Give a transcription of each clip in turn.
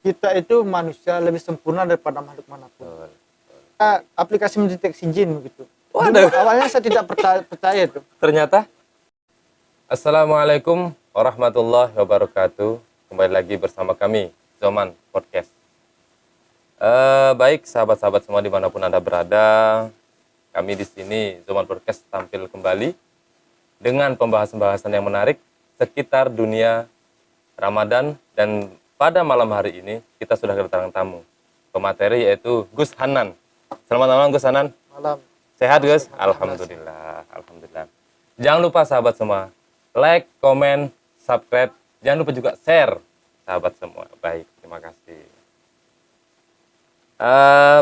kita itu manusia lebih sempurna daripada makhluk manapun. Aplikasi mendeteksi jin begitu. Waduh. Dulu awalnya saya tidak percaya itu. Ternyata. Assalamualaikum warahmatullahi wabarakatuh. Kembali lagi bersama kami, Zoman Podcast. Baik sahabat-sahabat semua dimanapun Anda berada, kami di sini Zoman Podcast tampil kembali dengan pembahasan-pembahasan yang menarik sekitar dunia Ramadan, dan pada malam hari ini kita sudah kedatangan tamu pemateri yaitu Gus Hanan. Selamat malam Gus Hanan. Malam. Sehat Gus? Alhamdulillah. Jangan lupa sahabat semua, like, komen, subscribe. Jangan lupa juga share sahabat semua. Baik, terima kasih.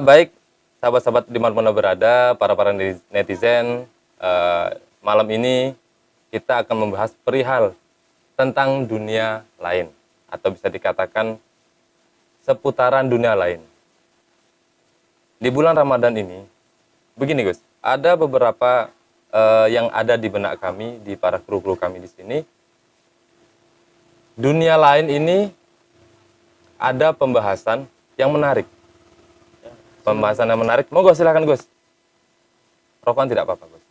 Baik, sahabat-sahabat dimanapun Anda berada, para netizen, malam ini kita akan membahas perihal tentang dunia lain, atau bisa dikatakan seputaran dunia lain. Di bulan Ramadan ini, begini Gus, ada beberapa yang ada di benak kami, di para kru-kru kami di sini. Dunia lain ini ada pembahasan yang menarik. Pembahasan yang menarik. Monggo silakan Gus. Rokokan tidak apa-apa Gus.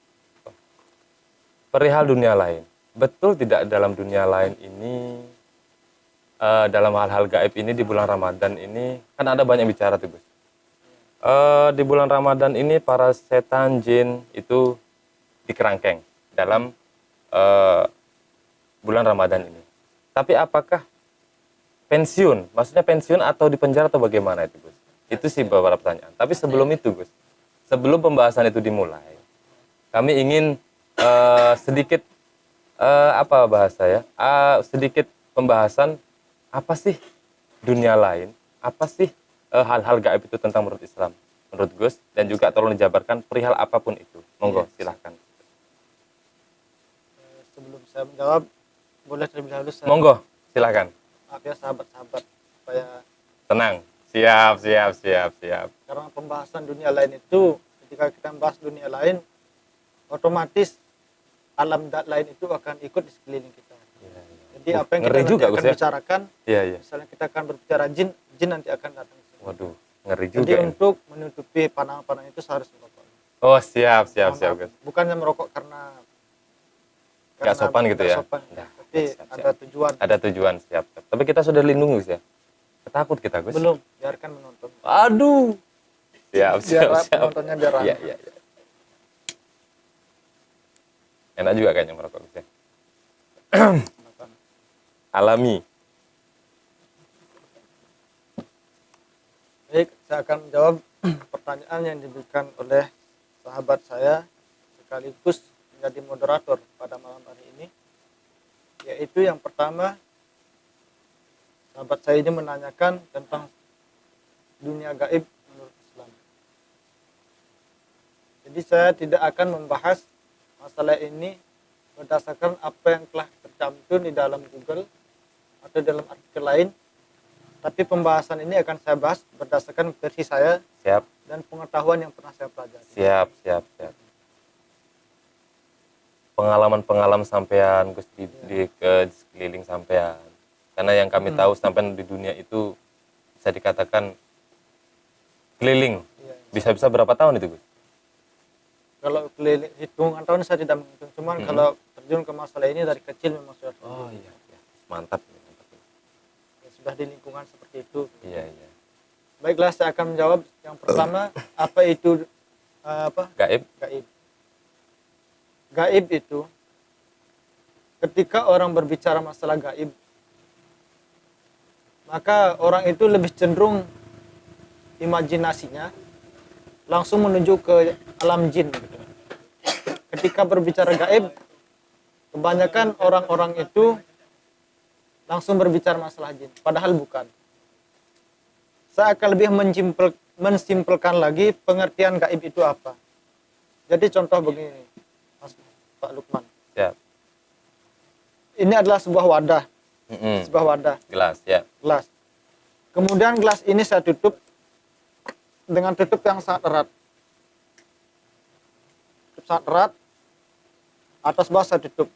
Perihal dunia lain. Betul tidak dalam dunia lain ini, dalam hal-hal gaib ini di bulan Ramadan ini, kan ada banyak bicara tuh Gus. Di bulan Ramadan ini para setan jin itu dikerangkeng dalam bulan Ramadan ini. Tapi apakah pensiun? Maksudnya pensiun atau dipenjara atau bagaimana itu Gus? Itu sih beberapa pertanyaan. Tapi sebelum itu Gus, sebelum pembahasan itu dimulai, kami ingin sedikit apa bahasa ya? Sedikit pembahasan apa sih dunia lain? Apa sih hal-hal gaib itu tentang menurut Islam, menurut Gus, dan juga tolong dijabarkan perihal apapun itu. Monggo, silahkan. Sebelum saya menjawab, boleh terlebih dahulu saya. Monggo, silahkan. Maaf ya sahabat-sahabat, supaya Tenang. Siap. karena pembahasan dunia lain itu, ketika kita membahas dunia lain, otomatis alam lain itu akan ikut di sekeliling kita. Jadi apa yang kita Ngeri juga, nanti akan Gus, ya? bicarakan, Iya. misalnya kita akan berbicara jin nanti akan datang. Waduh, ngeri juga. Jadi ini. untuk menutupi pandangan-pandangan itu saya harus merokok. Oh, siap Gus. Bukannya merokok karena Nggak sopan gitu nggak ya? sopan, Nah, tapi siap. ada tujuan. Ada tujuan, siap. Tapi kita sudah lindungi Gus ya? Takut kita Gus? Belum, biarkan menonton. Aduh. Siap. Penontonnya biar rame. Iya. Enak juga kayaknya merokok Gus ya? Alami. Baik, saya akan menjawab pertanyaan yang diberikan oleh sahabat saya sekaligus menjadi moderator pada malam hari ini, yaitu yang pertama, sahabat saya ini menanyakan tentang dunia gaib menurut Islam. Jadi saya tidak akan membahas masalah ini berdasarkan apa yang telah tercantum di dalam Google atau dalam artikel lain, tapi pembahasan ini akan saya bahas berdasarkan versi saya Siap. dan pengetahuan yang pernah saya pelajari. Siap. Pengalaman sampean Gus di sekeliling sampean. Karena yang kami tahu sampean di dunia itu bisa dikatakan keliling. Iya. Bisa berapa tahun itu Gus? Kalau keliling hitungan tahun saya tidak menghitung, cuman kalau terjun ke masalah ini dari kecil memang sudah Oh iya. Mantap. sudah di lingkungan seperti itu. Iya. Baiklah, saya akan menjawab yang pertama, apa itu Gaib. gaib. Gaib itu ketika orang berbicara masalah gaib, maka orang itu lebih cenderung imajinasinya langsung menuju ke alam jin gitu. Ketika berbicara gaib, kebanyakan orang-orang itu langsung berbicara masalah jin, padahal bukan. Saya akan lebih mensimpelkan lagi pengertian gaib itu apa. Jadi contoh begini, Mas Pak Lukman. Siap. Ini adalah sebuah wadah, sebuah wadah, Gelas, ya. gelas. Kemudian gelas ini saya tutup dengan tutup yang sangat erat. Tutup sangat erat, atas bawah saya tutup.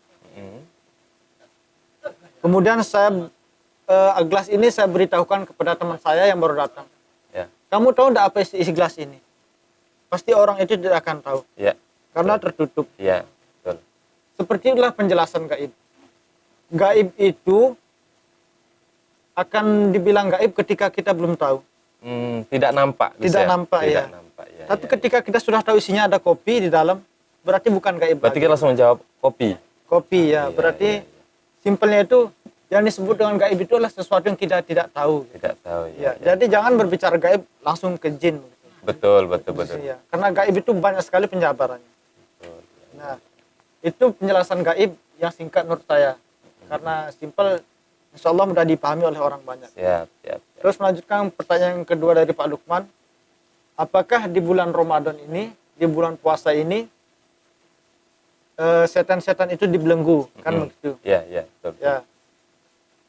Kemudian saya gelas ini saya beritahukan kepada teman saya yang baru datang. Ya. Kamu tahu enggak apa isi gelas ini? Pasti orang itu tidak akan tahu. Ya. Karena tertutup. Ya. Betul. Seperti itulah penjelasan gaib. Gaib itu akan dibilang gaib ketika kita belum tahu. Tidak nampak. Gus, Tidak ya? nampak, Tidak ya. nampak, ya. Tapi Ya. ketika kita sudah tahu isinya ada kopi di dalam, berarti bukan gaib. Berarti lagi. kita langsung menjawab kopi. Kopi ya, Iya, berarti iya, iya. simpelnya itu yang disebut dengan gaib itu adalah sesuatu yang kita tidak tahu. Tidak tahu. Ya, jadi jangan berbicara gaib langsung ke jin. Betul, betul, betul. Ya, karena gaib itu banyak sekali penjabarannya. Betul. Nah, itu penjelasan gaib yang singkat menurut saya. Karena simpel, insya Allah mudah dipahami oleh orang banyak. Siap, siap, siap. Terus melanjutkan pertanyaan yang kedua dari Pak Lukman. Apakah di bulan Ramadan ini, di bulan puasa ini, setan-setan itu dibelenggu? Kan begitu. Ya, ya, betul. Ya.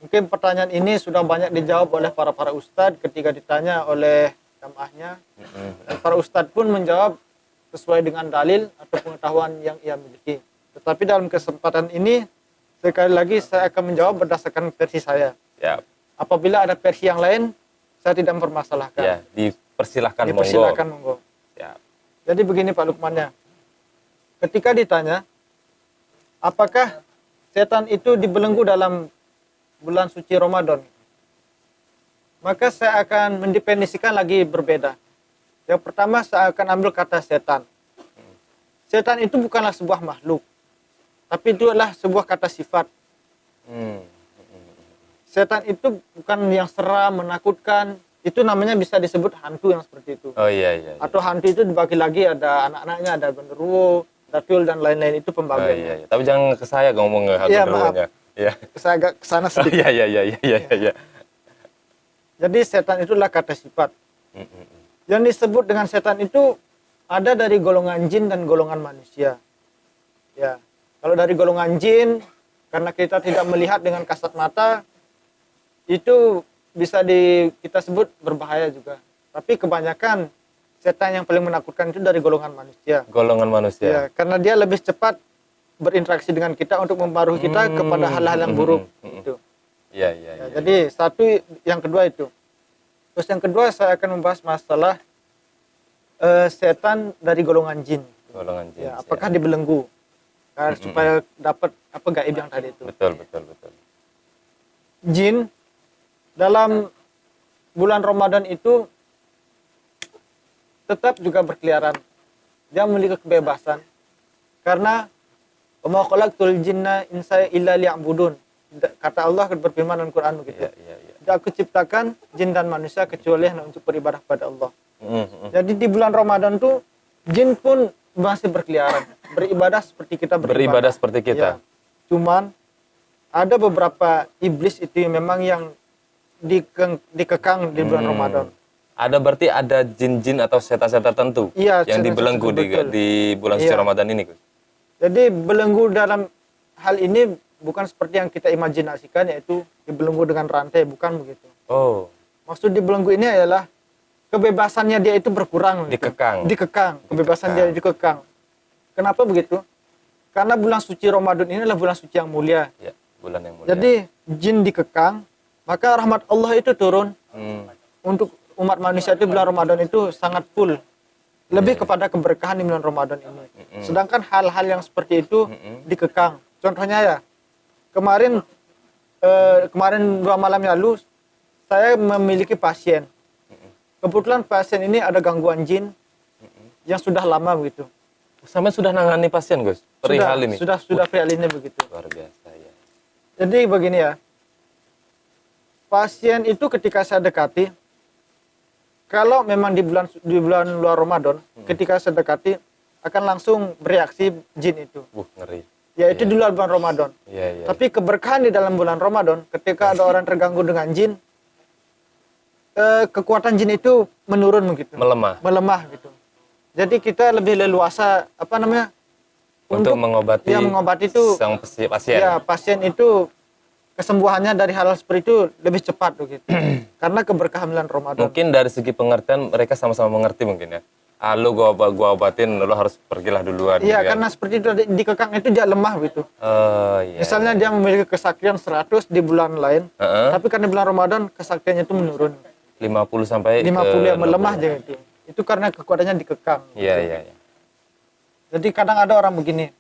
Mungkin pertanyaan ini sudah banyak dijawab oleh para ustadz ketika ditanya oleh jamaahnya. Dan para ustadz pun menjawab sesuai dengan dalil atau pengetahuan yang ia miliki. Tetapi dalam kesempatan ini, sekali lagi saya akan menjawab berdasarkan versi saya. Siap. Apabila ada versi yang lain, saya tidak mempermasalahkan. Ya, dipersilahkan, Dipersilakan monggo. Siap. Jadi begini Pak Lukmannya. Ketika ditanya, apakah setan itu dibelenggu dalam bulan suci Ramadan? Maka saya akan mendefinisikan lagi berbeda. Yang pertama saya akan ambil kata setan. Setan itu bukanlah sebuah makhluk, tapi itu adalah sebuah kata sifat. Setan itu bukan yang seram, menakutkan. Itu namanya bisa disebut hantu yang seperti itu. Oh iya, iya. Atau hantu itu dibagi lagi, ada anak-anaknya, ada genderuwo, datul dan lain-lain, itu Oh pembagiannya. iya, iya. Tapi jangan ke saya ngomong ke Iya, genderuwonya. Iya. Saya agak kesana Oh sedikit. iya, iya, iya, iya, iya. Jadi setan itu adalah kata sifat. Yang disebut dengan setan itu ada dari golongan jin dan golongan manusia. Ya, kalau dari golongan jin, karena kita tidak melihat dengan kasat mata, itu bisa kita sebut berbahaya juga. Tapi kebanyakan setan yang paling menakutkan itu dari golongan manusia. Golongan manusia. Ya, karena dia lebih cepat berinteraksi dengan kita untuk mempengaruhi kita kepada hal-hal yang buruk. Itu. Iya, iya, Ya, iya. jadi satu, yang kedua itu. Terus yang kedua saya akan membahas masalah setan dari golongan jin. Golongan jin. Ya, apakah dibelenggu? Supaya dapat apa gaib yang tadi itu. Betul, betul, betul. Jin dalam bulan Ramadan itu tetap juga berkeliaran. Dia memiliki kebebasan. Karena wa ma khalaqtul jinna insa illa liya'budun. Kata Allah berfirman dalam Quran begitu. Iya, iya, iya. Tidak aku ciptakan jin dan manusia kecuali hanya untuk beribadah pada Allah. Jadi di bulan Ramadan tuh jin pun masih berkeliaran, beribadah seperti kita Beribadah seperti kita. Ya. Cuman ada beberapa iblis itu memang yang dikekang di bulan Ramadan. Ada berarti ada jin-jin atau setan-setan tertentu Iya, yang setan-setan dibelenggu tertentu, betul. di bulan suci Iya. Ramadan ini, Gus. Jadi belenggu dalam hal ini bukan seperti yang kita imajinasikan, yaitu dibelenggu dengan rantai, bukan begitu. Oh, Maksud dibelenggu ini adalah kebebasannya dia itu berkurang. gitu. Dikekang. Kebebasan dia dikekang. Kenapa begitu? Karena bulan suci Ramadan ini adalah bulan suci yang mulia. ya, bulan yang mulia. Jadi jin dikekang, maka rahmat Allah itu turun. Untuk umat manusia itu bulan Ramadan itu sangat full. Lebih kepada keberkahan di bulan Ramadan ini. Sedangkan hal-hal yang seperti itu dikekang. Contohnya ya, kemarin 2 malam yang lalu saya memiliki pasien. Kebetulan pasien ini ada gangguan jin yang sudah lama begitu. Sampai sudah nangani pasien, Gus. Perihal ini. Sudah perihal ini begitu. Luar biasa ya. Jadi begini ya. Pasien itu ketika saya dekati, kalau memang di bulan luar Ramadan, ketika saya dekati akan langsung bereaksi jin itu. Ngeri. Yaitu di luar bulan Ramadan. Iya, iya. Tapi keberkahan di dalam bulan Ramadan, ketika ada orang terganggu dengan jin, kekuatan jin itu menurun begitu. Melemah gitu. Jadi kita lebih leluasa untuk mengobati, mengobati itu sang pasien. Ya, pasien itu kesembuhannya dari hal seperti itu lebih cepat begitu. Karena keberkahan bulan Ramadan. Mungkin dari segi pengertian mereka sama-sama mengerti mungkin ya. Lu gua obatin, lu harus pergilah duluan. Iya, gitu kan. karena seperti itu dikekang itu dia lemah gitu. Oh iya. Misalnya dia memiliki kesaktian 100 di bulan lain, Heeh. tapi karena bulan Ramadan kesaktiannya itu menurun. 50 sampai 50 yang ke melemah 60. aja itu. Itu karena kekuatannya dikekang. Iya, iya, iya. Jadi kadang ada orang begini.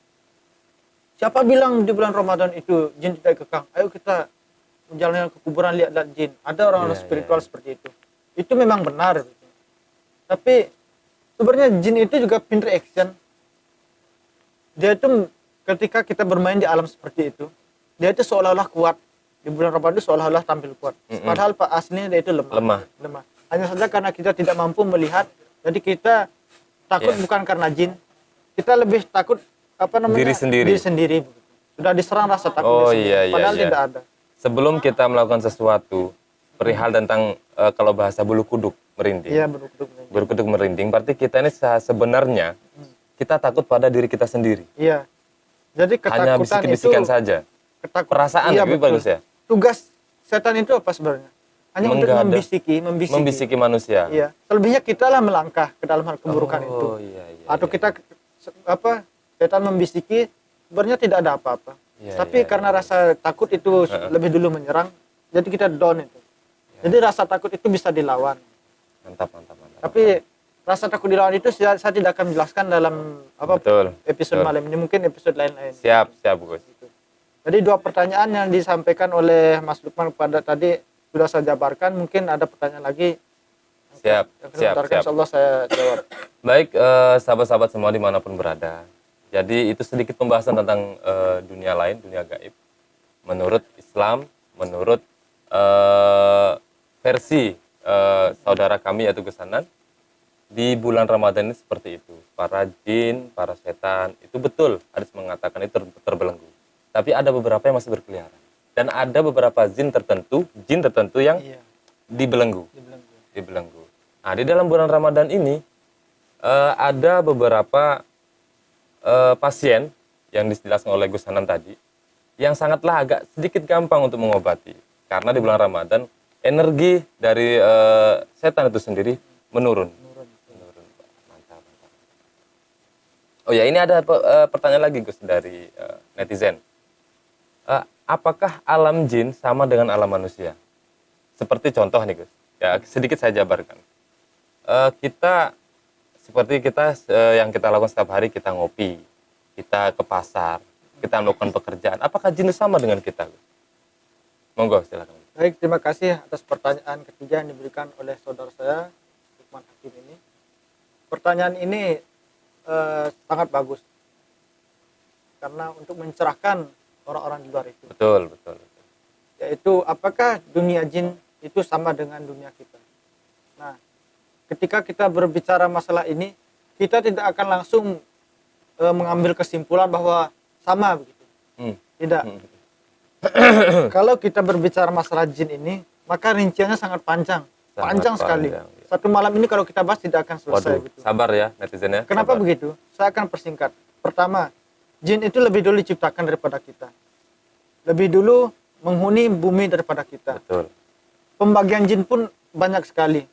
Siapa bilang di bulan Ramadan itu jin tidak kekang? Ayo kita jalan ke kuburan lihat jin. Ada orang-orang Iya, spiritual seperti itu. Itu memang benar. Gitu. Tapi sebenarnya jin itu juga pinter action. Dia itu ketika kita bermain di alam seperti itu, dia itu seolah-olah kuat. Di bulan Ramadan itu seolah-olah tampil kuat. Padahal aslinya dia itu lemah. Hanya saja karena kita tidak mampu melihat, jadi kita takut bukan karena jin. Kita lebih takut Diri sendiri. Diri sendiri. Sudah diserang rasa takut Oh diri sendiri. iya, iya, Padahal iya. tidak ada. Sebelum kita melakukan sesuatu, perihal tentang kalau bahasa bulu kuduk merinding. Iya, berukuduk. Bulu kuduk merinding, berarti kita ini sebenarnya kita takut pada diri kita sendiri. Iya. Jadi Hanya ketakutan bisikan-bisikan itu saja. Perasaan iya, lebih betul. bagus ya. Tugas setan itu apa sebenarnya? Hanya untuk Menggoda. membisiki. Membisiki manusia. Iya. Selebihnya kita lah melangkah ke dalam hal keburukan itu. Oh iya, iya. Atau iya. kita setan membisiki sebenarnya tidak ada apa-apa. Iya, Tapi iya, karena rasa takut itu lebih dulu menyerang, jadi kita down itu. Jadi rasa takut itu bisa dilawan. Mantap. Tapi rasa takut dilawan itu saya tidak akan menjelaskan dalam Betul. episode Betul. malam ini, mungkin episode lain-lain. Siap, Gus. Jadi 2 pertanyaan yang disampaikan oleh Mas Lukman kepada tadi sudah saya jabarkan. Mungkin ada pertanyaan lagi. Siap. Insyaallah saya jawab. Baik, sahabat-sahabat semua dimanapun berada. Jadi itu sedikit pembahasan tentang dunia lain, dunia gaib. Menurut Islam, menurut versi saudara kami yaitu Gesanan, di bulan Ramadan ini seperti itu. Para jin, para setan, itu betul hadis mengatakan itu terbelenggu. Tapi ada beberapa yang masih berkeliaran. Dan ada beberapa jin tertentu yang Iya, dibelenggu. dibelenggu. Dibelenggu. Nah, di dalam bulan Ramadan ini ada beberapa pasien yang dijelaskan oleh Gus Hanan tadi yang sangatlah agak sedikit gampang untuk mengobati. Karena di bulan Ramadan energi dari setan itu sendiri menurun. Mantap. Oh ya, ini ada pertanyaan lagi Gus dari netizen. Apakah alam jin sama dengan alam manusia? Seperti contoh nih Gus, ya sedikit saya jabarkan. Yang kita lakukan setiap hari, kita ngopi, kita ke pasar, kita melakukan pekerjaan. Apakah jin sama dengan kita? Gus? Monggo silakan. Baik, terima kasih atas pertanyaan ketiga yang diberikan oleh saudara saya, Lukman Hakim ini. Pertanyaan ini sangat bagus. Karena untuk mencerahkan orang-orang di luar itu. Betul. Yaitu apakah dunia jin itu sama dengan dunia kita. Nah, ketika kita berbicara masalah ini, kita tidak akan langsung mengambil kesimpulan bahwa sama begitu. Tidak. Kalau kita berbicara masalah jin ini, maka rinciannya sangat panjang. Panjang sekali. Ya. Satu malam ini kalau kita bahas tidak akan selesai. Waduh, gitu. sabar ya netizen ya. Kenapa sabar. begitu? Saya akan persingkat. Pertama, jin itu lebih dulu diciptakan daripada kita. Lebih dulu menghuni bumi daripada kita. Betul. Pembagian jin pun banyak sekali.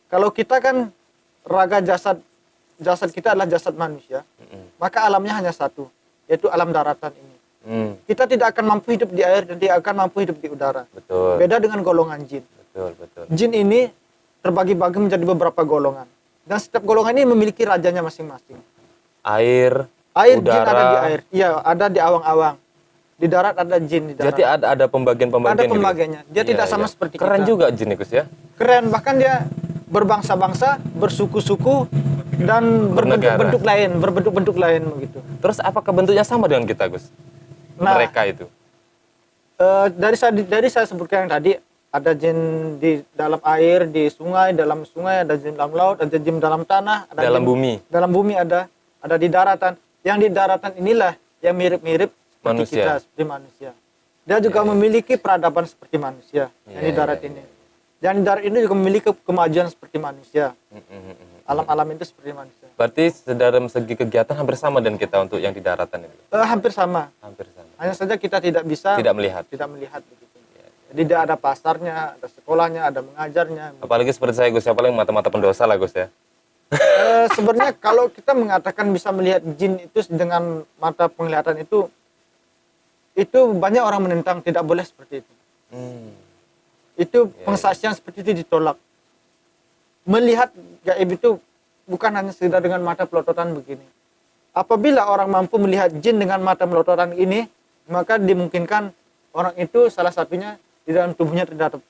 Kalau kita kan raga jasad kita adalah jasad manusia, maka alamnya hanya satu, yaitu alam daratan ini. Kita tidak akan mampu hidup di air dan tidak akan mampu hidup di udara. Betul. Beda dengan golongan jin. Betul. Jin ini terbagi-bagi menjadi beberapa golongan. Dan setiap golongan ini memiliki rajanya masing-masing. Air, Jin udara. ada di air. Iya, ada di awang-awang. Di darat ada jin di darat. Jadi ada pembagian-pembagian. Ada gitu. pembagiannya. Dia tidak sama seperti Keren kita. juga jin Gus ya. Keren, bahkan dia berbangsa-bangsa, bersuku-suku, dan berbentuk-bentuk lain begitu. Terus apakah bentuknya sama dengan kita Gus? Nah, Mereka itu. dari saya sebutkan yang tadi, ada jin di dalam air, di sungai, dalam sungai, ada jin dalam laut, ada jin dalam tanah, ada Dalam jin, bumi. Dalam bumi ada di daratan. Yang di daratan inilah yang mirip-mirip seperti Manusia. kita, seperti manusia. Dia juga memiliki peradaban seperti manusia yang di darat ini. Yang di darat ini juga memiliki kemajuan seperti manusia. Alam-alam itu seperti manusia. Berarti dalam segi kegiatan hampir sama dengan kita untuk yang di daratan itu. Hampir sama. Hampir sama. Hanya saja kita tidak bisa Tidak melihat. begitu. Jadi dia ada pasarnya, ada sekolahnya, ada mengajarnya. Apalagi seperti saya Gus, ya paling mata-mata pendosa lah Gus ya. Sebenarnya kalau kita mengatakan bisa melihat jin itu dengan mata penglihatan itu banyak orang menentang, tidak boleh seperti itu. Itu Ya, pengsaksian seperti itu ditolak. Melihat gaib itu bukan hanya sekedar dengan mata pelototan begini. Apabila orang mampu melihat jin dengan mata pelototan ini, maka dimungkinkan orang itu salah satunya di dalam tubuhnya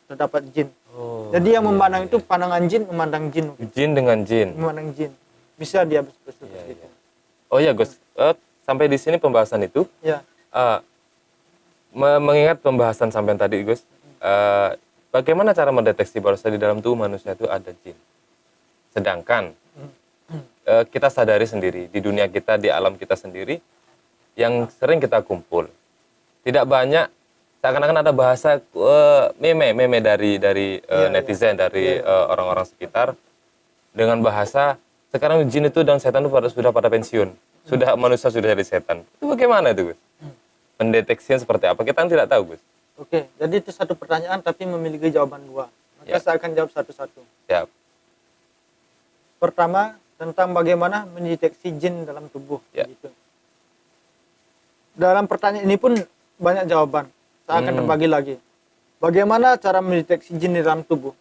terdapat jin. Oh, Jadi yang iya, memandang iya. itu pandangan jin, memandang jin, Jin dengan jin. memandang jin. Bisa dia seperti Iya, itu. iya. Oh ya Gus, sampai di sini pembahasan itu, Ya, eh, mengingat pembahasan sampai tadi Gus, bagaimana cara mendeteksi bahwa di dalam tubuh manusia itu ada jin? Sedangkan kita sadari sendiri di dunia kita, di alam kita sendiri, yang sering kita kumpul, tidak banyak, seakan-akan ada bahasa meme dari Iya, netizen, dari Iya, iya. orang-orang sekitar, dengan bahasa sekarang jin itu dan setan itu sudah pada pensiun, sudah manusia sudah jadi setan. Itu bagaimana itu Gus? Pendeteksian seperti apa? Kita kan tidak tahu Gus. Oke, jadi itu satu pertanyaan tapi memiliki jawaban dua. Maka Ya. saya akan jawab satu-satu. Siap. Pertama, tentang bagaimana mendeteksi jin dalam tubuh. Ya. Gitu. Dalam pertanyaan ini pun banyak jawaban. Saya akan terbagi lagi. Bagaimana cara mendeteksi jin di dalam tubuh?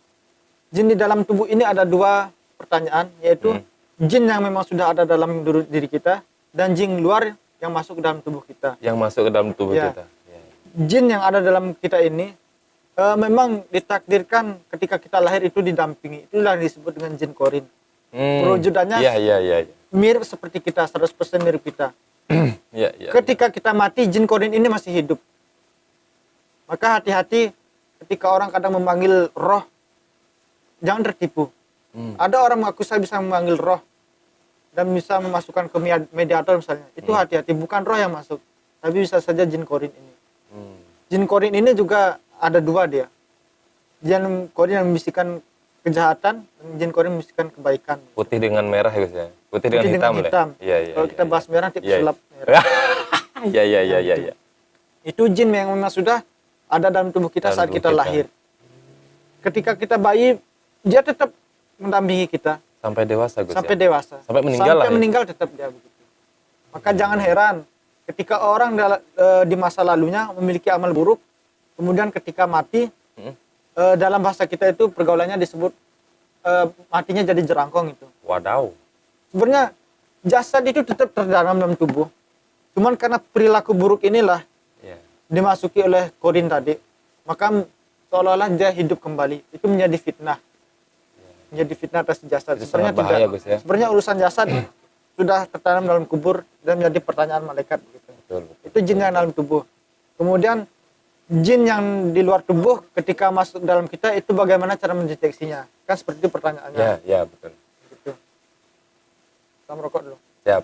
Jin di dalam tubuh ini ada dua pertanyaan, yaitu jin yang memang sudah ada dalam diri kita dan jin luar yang masuk ke dalam tubuh kita. Yang masuk ke dalam tubuh Ya. kita. Ya. Jin yang ada dalam kita ini memang ditakdirkan ketika kita lahir itu didampingi. Itulah yang disebut dengan jin korin. Perwujudannya Iya, iya, iya. Iya. mirip seperti kita, 100% mirip kita. Iya, iya. Ketika kita mati, jin korin ini masih hidup. Maka hati-hati ketika orang kadang memanggil roh, jangan tertipu. Ada orang mengaku saya bisa memanggil roh dan bisa memasukkan ke mediator misalnya. Itu hati-hati, bukan roh yang masuk, tapi bisa saja jin korin ini. Jin korin ini juga ada dua dia. Jin korin yang membisikkan kejahatan, dan jin korin membisikkan kebaikan. Putih dengan merah ya Gus ya. Putih dengan Putih hitam. dengan hitam. Ya? Iya, iya. Kalau iya, kita iya. bahas merah, nanti Iya, pesulap iya. merah. Iya, iya, iya, iya, iya. Itu jin yang memang sudah ada dalam tubuh kita Dalam saat tubuh kita kita. lahir. Ketika kita bayi, dia tetap mendampingi kita Sampai dewasa Gus sampai ya. dewasa. Sampai meninggal lah Sampai ya? meninggal tetap dia begitu. Maka jangan heran ketika orang di masa lalunya memiliki amal buruk, kemudian ketika mati, dalam bahasa kita itu pergaulannya disebut matinya jadi jerangkong itu. Wadaw. Sebenarnya jasad itu tetap terdalam dalam tubuh. Cuman karena perilaku buruk inilah Iya. dimasuki oleh korin tadi, maka seolah-olah dia hidup kembali. Itu menjadi fitnah. Menjadi fitnah atas jasad. Itu Sebenarnya sangat bahaya, tidak. Gus, ya. Sebenarnya urusan jasad sudah tertanam dalam kubur dan menjadi pertanyaan malaikat gitu. Betul, betul. Itu jin yang dalam tubuh. Kemudian jin yang di luar tubuh ketika masuk dalam kita itu bagaimana cara mendeteksinya? Kan seperti itu pertanyaannya. Ya, ya, betul. Gitu. Kita merokok dulu. Siap.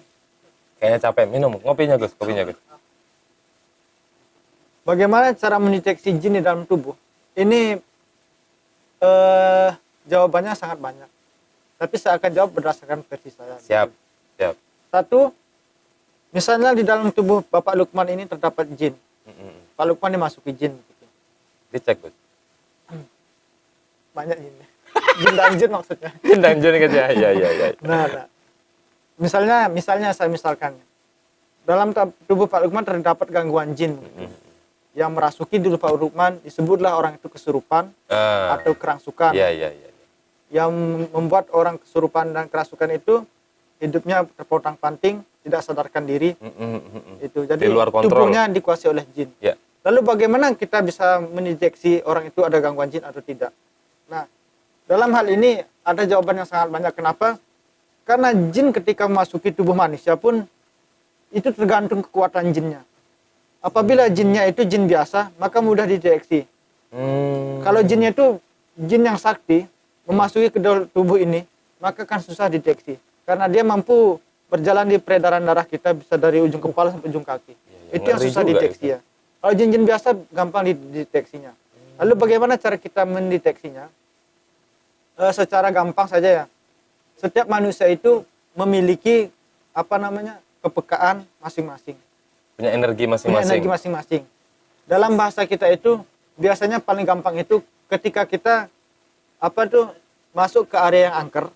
Kayaknya capek. Minum kopinya Gus, kopinya Gus. Bagaimana cara mendeteksi jin di dalam tubuh? Ini jawabannya sangat banyak. Tapi saya akan jawab berdasarkan versi saya. Siap. Siap. Satu, misalnya di dalam tubuh Bapak Lukman ini terdapat jin. Pak Lukman dimasuki jin. Gitu. Dicek Gus. Banyak jin. Jin dan jin maksudnya. Jin dan jin Gus ya. Iya, iya, iya. Nah. Misalnya saya misalkan. Dalam tubuh Pak Lukman terdapat gangguan jin. Yang merasuki dulu Pak Lukman, disebutlah orang itu kesurupan atau kerangsukan. Iya, iya, iya. Yang membuat orang kesurupan dan kerasukan itu hidupnya terpontang-panting, tidak sadarkan diri. Itu. Jadi Di luar kontrol. tubuhnya dikuasai oleh jin. Ya. Lalu bagaimana kita bisa mendeteksi orang itu ada gangguan jin atau tidak? Nah, dalam hal ini ada jawaban yang sangat banyak. Kenapa? Karena jin ketika memasuki tubuh manusia pun itu tergantung kekuatan jinnya. Apabila jinnya itu jin biasa, maka mudah dideteksi. Kalau jinnya itu jin yang sakti, memasuki ke dalam tubuh ini, maka kan susah dideteksi. Karena dia mampu berjalan di peredaran darah kita bisa dari ujung kepala sampai ujung kaki. Itu yang ngeri susah juga dideteksi itu. ya. Kalau jin-jin biasa gampang dideteksinya. Lalu bagaimana cara kita mendeteksinya? Secara gampang saja ya. Setiap manusia itu memiliki kepekaan masing-masing. Punya energi Punya masing-masing. energi masing-masing. Dalam bahasa kita itu biasanya paling gampang itu ketika kita masuk ke area yang angker,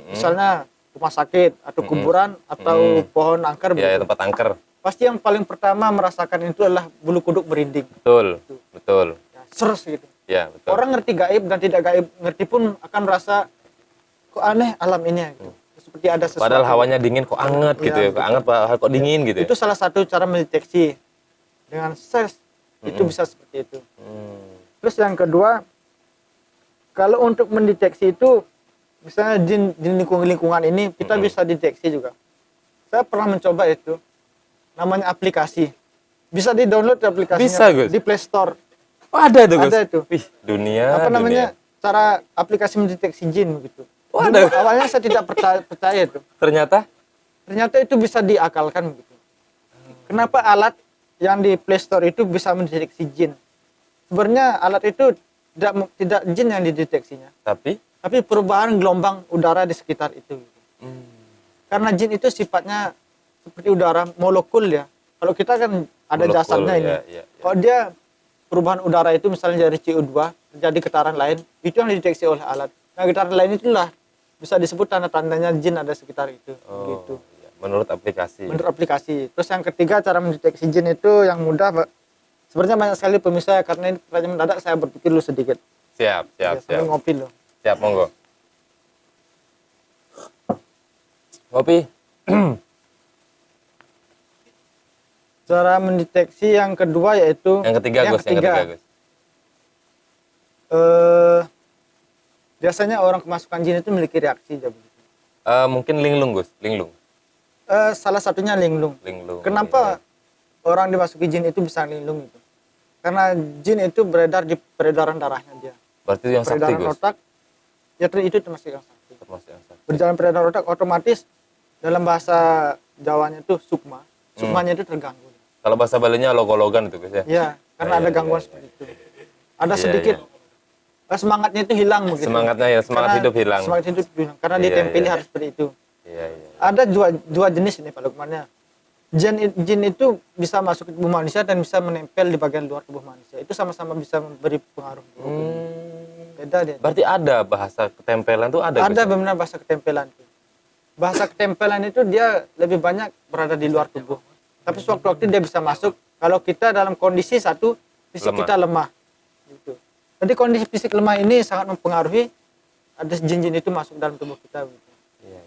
misalnya rumah sakit atau kuburan atau pohon angker Ya, begitu. tempat angker. Pasti yang paling pertama merasakan itu adalah bulu kuduk merinding. Betul. Betul. Ya, sers gitu. Ya, betul. Orang ngerti gaib dan tidak gaib ngerti pun akan merasa kok aneh alam ini ya, gitu. Seperti ada sesuatu. Padahal hawanya dingin kok anget gitu ya. Kok anget padahal kok dingin gitu. Itu salah satu cara mendeteksi dengan ses itu bisa seperti itu. Terus yang kedua, kalau untuk mendeteksi itu misalnya di lingkungan ini kita bisa deteksi juga. Saya pernah mencoba itu, namanya aplikasi. Bisa di-download aplikasinya Bisa, Gus? di Play Store. Oh, ada itu, Gus. Ada itu. Wih, dunia. Apa namanya? Cara aplikasi mendeteksi jin begitu. Oh, Dulu ada. awalnya saya tidak percaya itu. Ternyata itu bisa diakalkan begitu. Kenapa alat yang di Play Store itu bisa mendeteksi jin? Sebenarnya alat itu tidak jin yang dideteksinya, tapi perubahan gelombang udara di sekitar itu. Karena jin itu sifatnya seperti udara, molekul ya. Kalau kita kan ada Molekul, jasadnya ini. ya. Kalau dia perubahan udara itu misalnya dari CO2 terjadi getaran lain, itu yang dideteksi oleh alat. Nah, getaran lain itulah bisa disebut tanda-tandanya jin ada sekitar itu. Gitu. Ya. Menurut aplikasi. Menurut aplikasi. Terus yang ketiga cara mendeteksi jin itu yang mudah, Pak. Sebenarnya banyak sekali pemirsa karena ini pertanyaan mendadak saya berpikir dulu sedikit. Siap. Sambil ngopi loh. Siap, monggo. Ngopi. Cara mendeteksi yang kedua yaitu Yang ketiga, Gus. Biasanya orang kemasukan jin itu memiliki reaksi ya begitu. Mungkin linglung, Gus. Linglung. Salah satunya linglung. Kenapa orang dimasuki jin itu bisa linglung itu? Karena jin itu beredar di peredaran darahnya dia. Berarti yang sakti, Peredaran Gus. otak, ya itu termasuk yang sakti. Termasuk yang sakti. Berjalan peredaran otak otomatis dalam bahasa Jawanya itu sukma. Sukmanya itu terganggu. Kalau bahasa Balinya logologan itu, Gus ya. Ya, karena ada gangguan seperti itu. Ada sedikit semangatnya itu hilang begitu. Semangatnya ya, semangat hidup hilang. Semangat hidup hilang karena ditempeli harus seperti itu. Iya. Ada dua jenis ini Pak Lukmannya. Jin itu bisa masuk ke tubuh manusia dan bisa menempel di bagian luar tubuh manusia. Itu sama-sama bisa memberi pengaruh. Beda dia. Berarti ada bahasa ketempelan tuh ada. Ada benar bahasa ketempelan. Bahasa ketempelan itu dia lebih banyak berada di luar tubuh. Tapi sewaktu-waktu dia bisa masuk kalau kita dalam kondisi satu fisik kita lemah. Gitu. Jadi kondisi fisik lemah ini sangat mempengaruhi ada jin-jin itu masuk dalam tubuh kita. Gitu. Iya.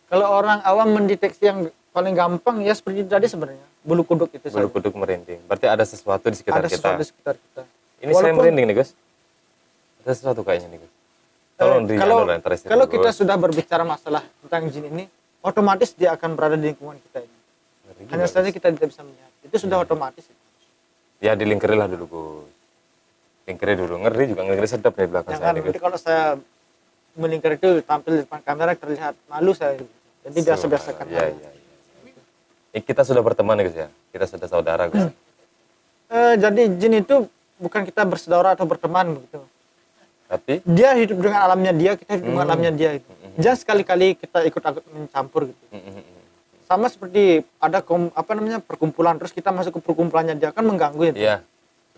Kalau orang awam mendeteksi yang paling gampang ya seperti tadi sebenarnya bulu kuduk itu. Bulu kuduk merinding. Berarti ada sesuatu di sekitar kita. Ada sesuatu di sekitar kita. Ini saya merinding nih, Gus. Ada sesuatu kayaknya nih, Gus. Tolong kalau kita sudah berbicara masalah tentang jin ini, otomatis dia akan berada di lingkungan kita ini. Hanya saja kita tidak bisa melihat. Itu sudah otomatis. Ya dilingkerilah dulu, Gus. Lingkeri dulu. Ngeri juga, ngeri sedap nih belakang saya. Nanti kalau saya melingkar itu tampil di depan kamera terlihat malu saya. Jadi biasa-biasakan. Iya. Kita sudah berteman ya, Gus ya. Kita sudah saudara, Gus. Jadi jin itu bukan kita bersaudara atau berteman begitu. Tapi dia hidup dengan alamnya dia, kita hidup dengan alamnya dia. Gitu. Jangan sekali-kali kita ikut mencampur gitu. Sama seperti ada perkumpulan, terus kita masuk ke perkumpulannya dia kan mengganggu. Gitu. Iya.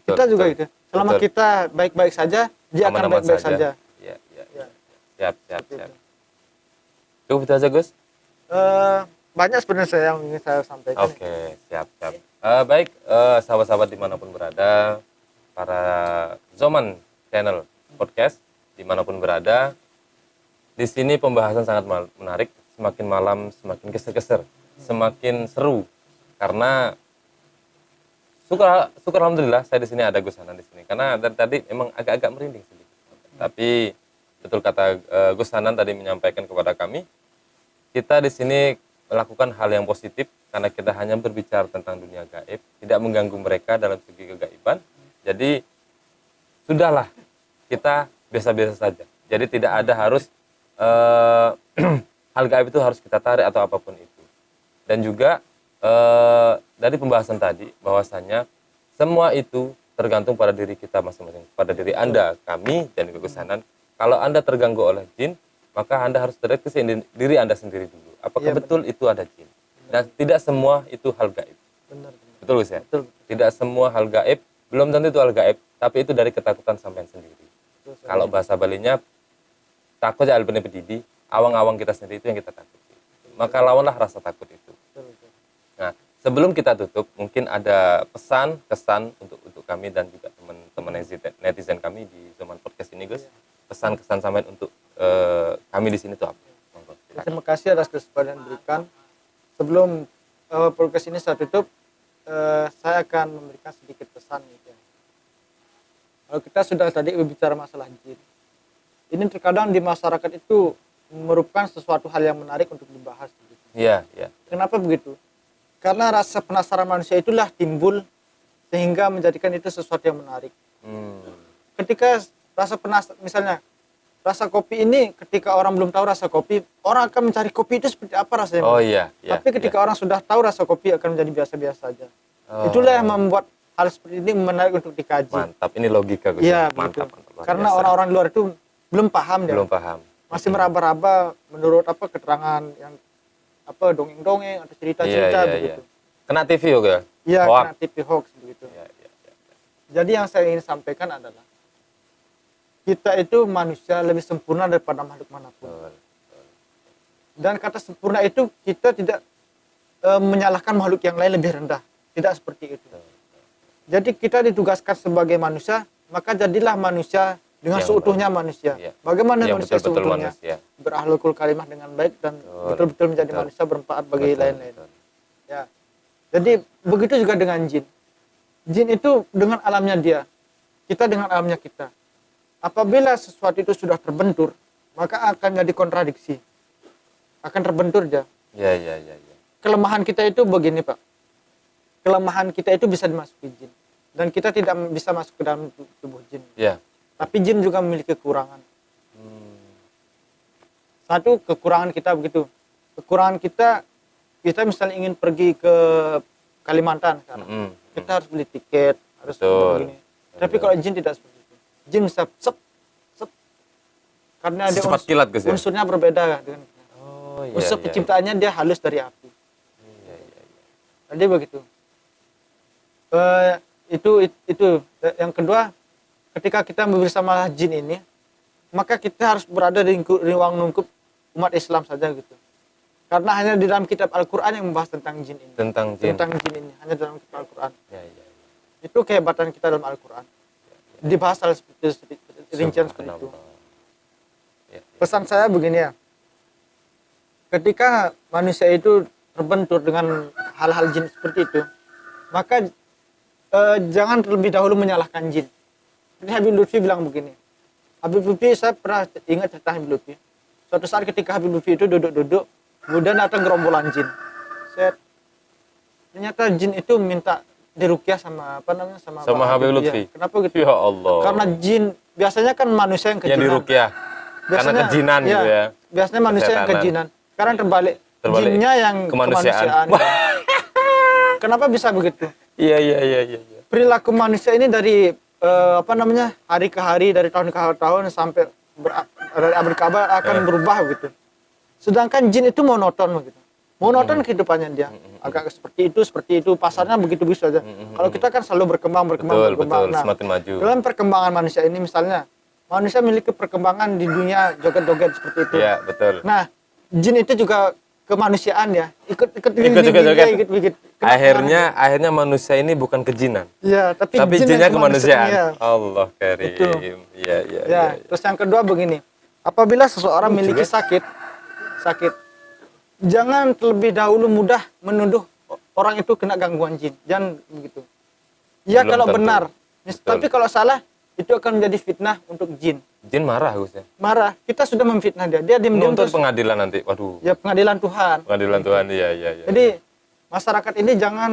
Kita juga gitu. Selama kita baik-baik saja, dia akan baik-baik saja. Iya. Siap. Cukup itu aja, Gus. Banyak sebenarnya yang ingin saya sampaikan. Oke, siap. Baik, sahabat-sahabat dimanapun berada, para Zoman Channel Podcast dimanapun berada, di sini pembahasan sangat menarik. Semakin malam semakin keser-keser, semakin seru karena syukur alhamdulillah saya di sini ada Gus Hanan di sini karena dari tadi memang agak-agak merinding sedikit. Tapi betul kata Gus Hanan tadi menyampaikan kepada kami, kita di sini melakukan hal yang positif karena kita hanya berbicara tentang dunia gaib, tidak mengganggu mereka dalam segi kegaiban. Jadi sudahlah, kita biasa-biasa saja. Jadi tidak ada harus hal gaib itu harus kita tarik atau apapun itu. Dan juga dari pembahasan tadi bahwasanya semua itu tergantung pada diri kita masing-masing, pada diri Anda, kami dan Gus Hanan. Kalau Anda terganggu oleh jin, maka Anda harus deteksi diri Anda sendiri dulu. Apakah betul itu ada jin? Dan tidak semua itu hal gaib. Benar. Betul, Gus ya? Betul. Tidak semua hal gaib, belum tentu itu hal gaib, tapi itu dari ketakutan sampean sendiri. Kalau bahasa Balinya, takut ya alpene pedidi, awang-awang kita sendiri itu yang kita takuti. maka lawanlah rasa takut itu. Betul, betul. Nah, sebelum kita tutup, mungkin ada pesan, kesan untuk kami dan juga teman-teman netizen kami di Zaman Podcast ini, Gus. Pesan, kesan sampean untuk kami di sini tuh apa? Monggo, silakan. Terima kasih atas kesempatan yang diberikan. Sebelum podcast ini saya tutup, saya akan memberikan sedikit pesan gitu ya. Kalau kita sudah tadi berbicara masalah jin, ini terkadang di masyarakat itu merupakan sesuatu hal yang menarik untuk dibahas gitu. Iya, iya. Kenapa begitu? Karena rasa penasaran manusia itulah timbul sehingga menjadikan itu sesuatu yang menarik. Ketika rasa penasaran, misalnya rasa kopi ini, ketika orang belum tahu rasa kopi, orang akan mencari kopi itu seperti apa rasanya. Oh iya, iya. Tapi ketika orang sudah tahu rasa kopi akan menjadi biasa-biasa saja. Itulah yang membuat hal seperti ini menarik untuk dikaji. Mantap, ini logika, Gus. Iya, mantap, begitu. mantap. Luar Karena biasa. orang-orang luar itu belum paham dia. Belum paham. Masih meraba-raba menurut apa keterangan yang apa dongeng-dongeng atau cerita-cerita Iya, iya, begitu. iya. Kena TV juga. Iya, Hoax. kena TV hoax begitu. Iya, iya, iya. Jadi yang saya ingin sampaikan adalah kita itu manusia lebih sempurna daripada makhluk manapun. Betul. Dan kata sempurna itu kita tidak menyalahkan makhluk yang lain lebih rendah. Tidak seperti itu. Jadi kita ditugaskan sebagai manusia, maka jadilah manusia dengan Yang seutuhnya manusia. Iya. Bagaimana Yang manusia betul-betul seutuhnya? manusia. Berahlakul kalimah dengan baik dan Betul. betul-betul menjadi Betul. manusia bermanfaat bagi Betul, lain-lain. betul. Ya. Jadi begitu juga dengan jin. Jin itu dengan alamnya dia, kita dengan alamnya kita. Apabila sesuatu itu sudah terbentur, maka akan jadi kontradiksi. Akan terbentur dia. Iya, iya, iya, iya. Kelemahan kita itu begini, Pak. Kelemahan kita itu bisa dimasuki jin. Dan kita tidak bisa masuk ke dalam tubuh jin. Iya. Tapi jin juga memiliki kekurangan. Satu, kekurangan kita begitu. Kekurangan kita misalnya ingin pergi ke Kalimantan sekarang. Kita harus beli tiket, harus Betul. begini. Tapi kalau jin tidak seperti itu. Jin bisa sep. Karena dia Secepat kilat, Gus, ya? unsurnya berbeda dengan kita. Oh, iya, Unsur iya, penciptaannya dia halus dari api. iya, iya, iya. Jadi begitu. Itu yang kedua, ketika kita bersama jin ini, maka kita harus berada di ruang lingkup umat Islam saja gitu. Karena hanya di dalam kitab Al-Quran yang membahas tentang jin ini. Tentang jin. Tentang jin ini, hanya dalam kitab Al-Quran. Iya, iya, iya. Itu kehebatan kita dalam Al-Quran. Dibahas hal seperti rincian seperti itu. Subhanallah. Iya, iya. Pesan saya begini ya. Ketika manusia itu terbentur dengan hal-hal jin seperti itu, maka jangan terlebih dahulu menyalahkan jin. Jadi Habib Lutfi bilang begini. Habib Lutfi, saya pernah ingat cerita Habib Lutfi. Suatu saat ketika Habib Lutfi itu duduk-duduk, kemudian datang gerombolan jin. Ternyata jin itu minta diruqyah sama apa namanya sama Sama Pak Habib Habib. Lutfi. Iya. Kenapa gitu? Ya Allah. Karena jin biasanya kan manusia yang yang kejinan. diruqyah. Karena kejinan iya, gitu ya. Biasanya manusia yang Kesetanan. kejinan. Sekarang terbalik. Terbalik. Jinnya yang Kemanusiaan. Kenapa bisa begitu? Iya, iya, iya, iya, iya. Perilaku manusia ini dari hari ke hari, dari tahun ke tahun sampai dari abad ke abad akan berubah begitu. Sedangkan jin itu monoton begitu. Monoton kehidupannya dia. Agak seperti itu, pasarnya begitu bisa saja. Kalau kita kan selalu berkembang. Betul, betul. Nah, Semakin maju. dalam perkembangan manusia ini misalnya, manusia memiliki perkembangan di dunia joget-joget seperti itu. Iya, betul. Nah, jin itu juga kemanusiaan ya, ikut Ikut-ikut. ikut. Akhirnya manusia ini bukan kejinan. Ya, tapi jin jinnya yang kemanusiaan. ya. Allah karim. Itu. Iya, iya, Ya, iya. terus yang kedua begini. Apabila seseorang memiliki sakit, jangan terlebih dahulu mudah menuduh orang itu kena gangguan jin. Jangan begitu. Ya Belum kalau tentu. benar. Betul. Tapi kalau salah, itu akan menjadi fitnah untuk jin. Jin marah, Gus ya. Marah, kita sudah memfitnah dia. Dia diam-diam Menuntut terus. pengadilan nanti. Waduh. Ya pengadilan Tuhan. Pengadilan Tuhan. Iya, iya, iya. Jadi masyarakat ini jangan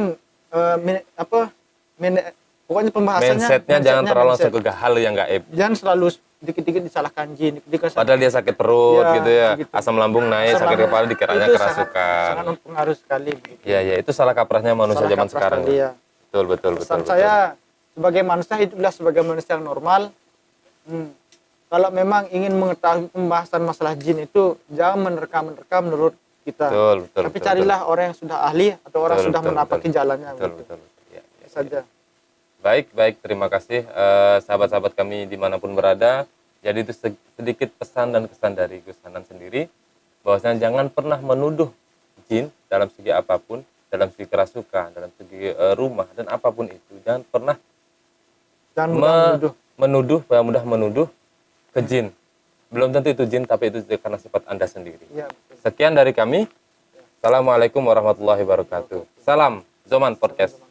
pokoknya pembahasannya mindsetnya jangan terlalu mindset. langsung ke hal yang gaib. Jangan selalu dikit-dikit disalahkan jin, dikit-dikit Padahal dia sakit perut Ya, gitu ya. begitu. Asam lambung naik, sakit Asam kepala lambung. dikiranya Itu kerasukan. sangat mempengaruhi sekali begitu. Iya, iya, itu salah kaprahnya manusia Salah zaman kaprah sekarang. sekali, ya. Betul, betul, Pesan betul. saya sebagai manusia hiduplah sebagai manusia yang normal. Kalau memang ingin mengetahui pembahasan masalah jin itu jangan menerka-menerka menurut kita. Betul, betul. Tapi betul, carilah orang yang sudah ahli atau orang yang Betul, sudah betul, menapaki betul. jalannya Betul, begitu. betul, betul. Ya, ya, Saja. Baik, baik. Terima kasih sahabat-sahabat kami dimanapun berada. Jadi itu sedikit pesan dan kesan dari Gus Hanan sendiri. Bahwasanya jangan pernah menuduh jin dalam segi apapun, dalam segi kerasukan, dalam segi rumah dan apapun itu, jangan pernah Jangan mudah menuduh. mudah menuduh ke jin. Belum tentu itu jin, tapi itu karena sifat Anda sendiri. Iya, betul. Sekian dari kami. Assalamualaikum warahmatullahi wabarakatuh. Salam Zoman Podcast.